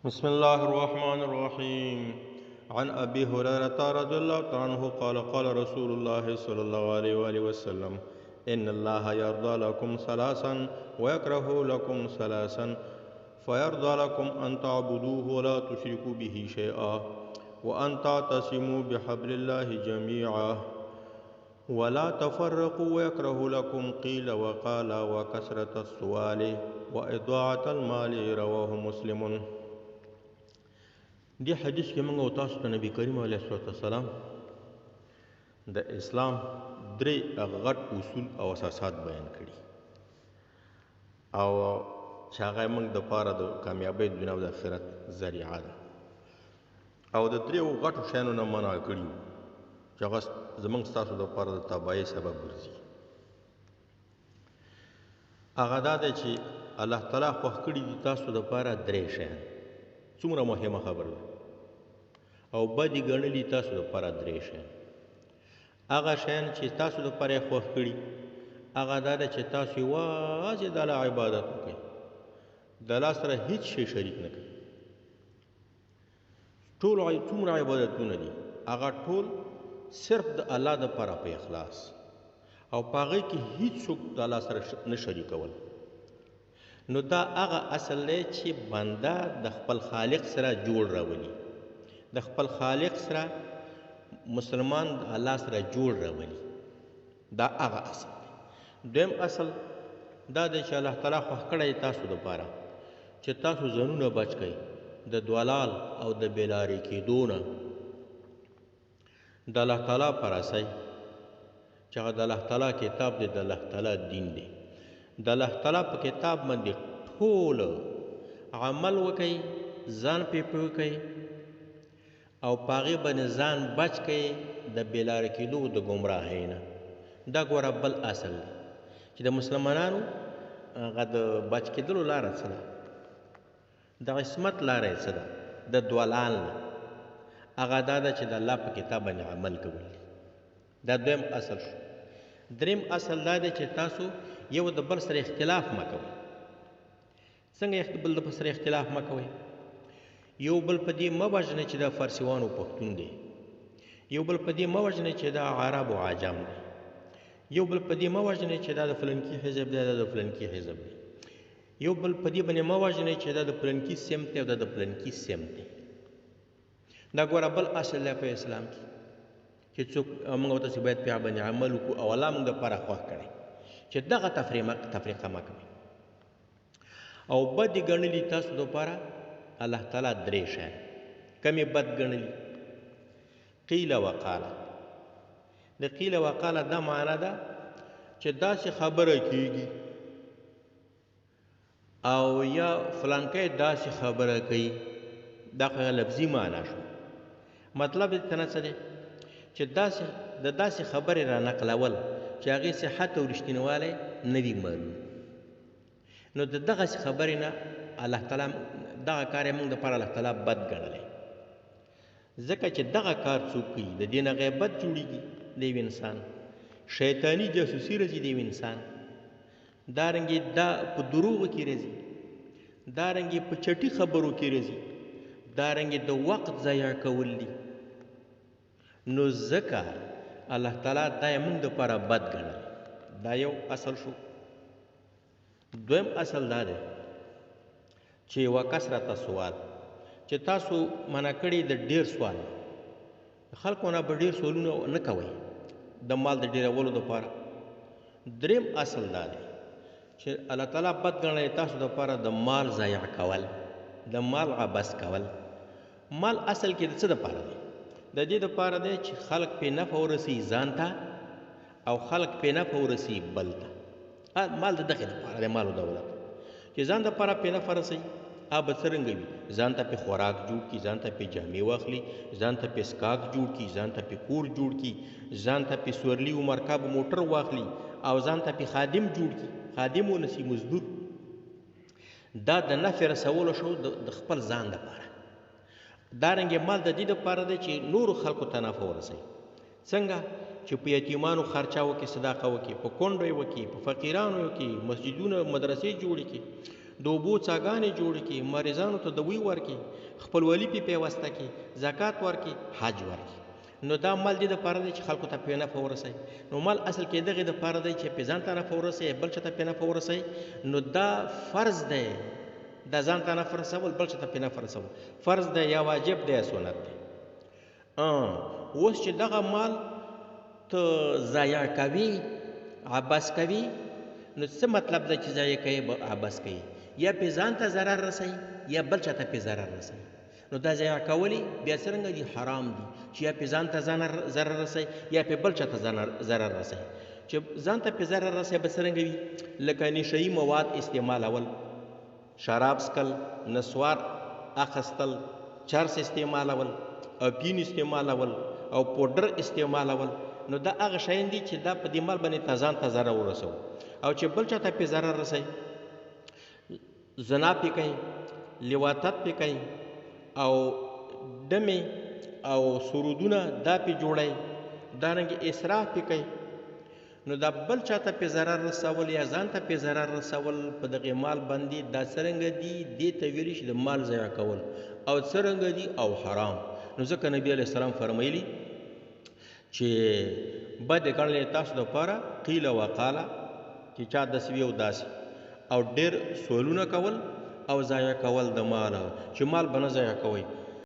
بسم الله الرحمن الرحيم عن أبي هريرة رضي الله عنه قال رسول الله صلى الله عليه وآله وسلم إن الله يرضى لكم ثلاثا ويكره لكم ثلاثا فيرضى لكم أن تعبدوه ولا تشركوا به شيئا وأن تعتصموا بحبل الله جميعا ولا تفرقوا ويكره لكم قيل وقال وكثرة السؤال وإضاعة المال رواه مسلم. دی حدیث کې موږ او تاسو ته نبی کریم علیه الصلاۃ والسلام د اسلام درې غټ اصول او اساسات بیان کړي او چې هغه موږ د پاره د کامیابی د دنیا او د آخرت ذریعه ده او د درې غټو شیانو نه منع کړي چې هغه زموږ ستاسو د پاره د تباهۍ سبب ګرځي. هغه دا دی چې الله تعالی خوښ کړي دي تاسو د پاره درې شیان. څومره مهمه خبره ده او بدی ګڼلي تاسو لپاره درې شیان. هغه شیان چې تاسو لپاره یې خوښ کړي هغه دا ده چې تاسو یوازې د الله عبادت وکړئ، د الله سره هیڅ شی شریک نه کړئ. ټول څومره عبادتونه دي هغه ټول صرف د الله دپاره په اخلاص او په هغې کې هیڅوک د الله سره نه شریکول. نو دا هغه اصل دی چې بنده د خپل خالق سره جوړ راولي، د خپل خالق سره مسلمان د الله سره جوړ راولي. دا هغه اصل دی. دویم اصل دا دی چې الله تعالی خوښ کړی تاسو دپاره چې تاسو ځانونه بچ کړئ د دولال او د بېلارې کېدو نه. د الله تعالی په راسئ چې هغه د الله تعالی کتاب دی، د الله تعالی دین دی. د الله تعالی په کتاب باندې ټول عمل وکئ، ځان پې پوه کئ او په هغې باندې ځان بچ کئ د بېلاره کېدو د ګمراهۍ نه. دا ګوره بل اصل دی چې د مسلمانانو هغه د بچ کېدلو لاره څه ده، د عصمت لاره یې څه ده د دولال نه. هغه دا ده چې د الله په کتاب باندې عمل کول. دا دویم اصل شو. دریم اصل دا دی چې تاسو یو د بل سره اختلاف مه کوئ. څنګه بل د سره اختلاف مه کوئ؟ یو بل په دې مه وژنئ چې دا فارسیوانو پښتون دی، یو بل په دې مه وژنئ چې دا عرب او عجم دی، یو بل په دې مه وژنئ چې دا د فلنکي حزب دی، دا د فلنکي حزب دی، یو بل په دې باندې مه وژنئ چې دا د فلنکي سمت دی او دا د فلنکي سمت دی. دا ګوره بل اصل دی په اسلام کې چې څوک موږ او تاسې باید په باندې عمل وکړو او الله موږ دپاره خوښ کړی چې دغه تفریقه مه کوئ. او بد یې ګڼلي تاسو دپاره الله تعالی درې شیان. کم یې بد ګڼلي؟ قیل وقاله. د قیل وقاله دا معنا ده چې داسې خبره کیږي او یا فلانکی داسې خبره کوي. دا خو لفظي معنا شو. مطلب دې ته نه څه دی چې د داسې خبرې را نقلول چې هغې صحت او رښتینوالی نه وي معلوم. نو د دغسې خبرې نه الله تعالی دغه کار یې موږ دپاره الله تعالی بد ګڼلی، ځکه چې دغه کار څوک کوي د دې نه غیبت جوړېږي د یو انسان، شیطاني جاسوسي راځي د یو انسان، دارنګې دا په دروغو کې راځي، دارنګې په چټي خبرو کې راځي، دارنګې د وخت ضایع کول دي. نو ځکه الله تعالی دا یې موږ دپاره بد ګڼلی. دا یو اصل شو. دویم اصل دا دی چې وکثرت سوال، چې تاسو منع کړي د ډیر سوال. خلکو نه به ډیر سوالونه نه کوئ د مال د ډیرولو دپاره. دریم اصل دا دی چې الله تعالی بد ګڼلی تاسو دپاره د مال ضایع کول، د مال عبث کول. مال اصل کې د څه دپاره دی؟ د دې دپاره دی چې خلق پې نفع ورسي ځان ته او خلق پې نفع ورسي بل ته. مال د دغې دپاره دی، مال و دولت چې ځان دپاره پې نفع رسوي. به څرنګه وي؟ ځان ته پې خوراک جوړ کړي، ځان ته پې جامې واخلي، ځان ته پې سکاک جوړ کړي، ځان ته پې کور جوړ کړي، ځان ته پې سورلي و مرکب موټر واخلي او ځان ته پې خادم جوړ کړي، خادم ونسي مزدور. دا د نفع رسولو شو د خپل ځان دپاره. دارنګې مال د دې دپاره دی چې نورو خلکو ته نفع ورسوي. څنګه چې په یتیمانو خرچه وکړي، صدقه وکړي، په کونډو یې وکړي، په فقیرانو یې وکړي، مسجدونه مدرسې جوړې کړي. د اوبو څاګانې جوړې کړي، مریضانو ته دوی ورکړي، خپلولي پې پیوسته کړي، زکات ورکړي، حج ورکړي. نو دا مال دې دپاره دی چې خلکو ته پې نفع ورسوي. نو مال اصل کې دغې دپاره دی چې پې ځان ته نفع ورسوي، بل چا ته پې نفع ورسوي. نو دا فرض دی، دا ځان ته نفع رسول، بل چا ته پې نفع رسول فرض دی یا واجب دی یا سنت دی. اوس چې دغه مال ته ضایع کوي، عبث کوي، نو څه مطلب دی چې ضایع کوي عبث کوي؟ یا پې ځان ته ضرر رسوي یا بل چا ته پې ضرر رسوي. نو دا ضایع کولی بیا څرنګه دي؟ حرام دي، چې یا پې ځان ته ضرر رسوي یا پې بل چا ته ضرر رسوي. چې ځان ته پې ضرر رسوي به څرنګه وي؟ لکه نشهیي مواد استعمالول، شراب څکل، نسوار اخیستل، چرس استعمالول، افیون استعمالول او پوډر استعمالول. نو دا هغه شیان دي چې دا په دې مال باندې ته ځان ته ضرر ورسوي او چې بل چا ته پې ضرر رسوي. زنا پې کوي، لواطت پې کوي او دمې او سرودونه دا پې جوړوي، دارنګې اسراف پې کوي. نو دا بل چا ته پې ضرر رسول یا ځان ته پې ضرر رسول په دغې مال باندې دا څرنګه دي؟ دې ته ویلی شي د مال ضایع کول. او څرنګه دي؟ او حرام. نو ځکه نبي علیه السلام فرمایلي چې بد ګڼلی تاسو دپاره قیل وقاله، چې چا داسې وي او داسې، او ډېر سوالونه کول او ضایع کول د مال، چې مال به نه ضایع کوئ.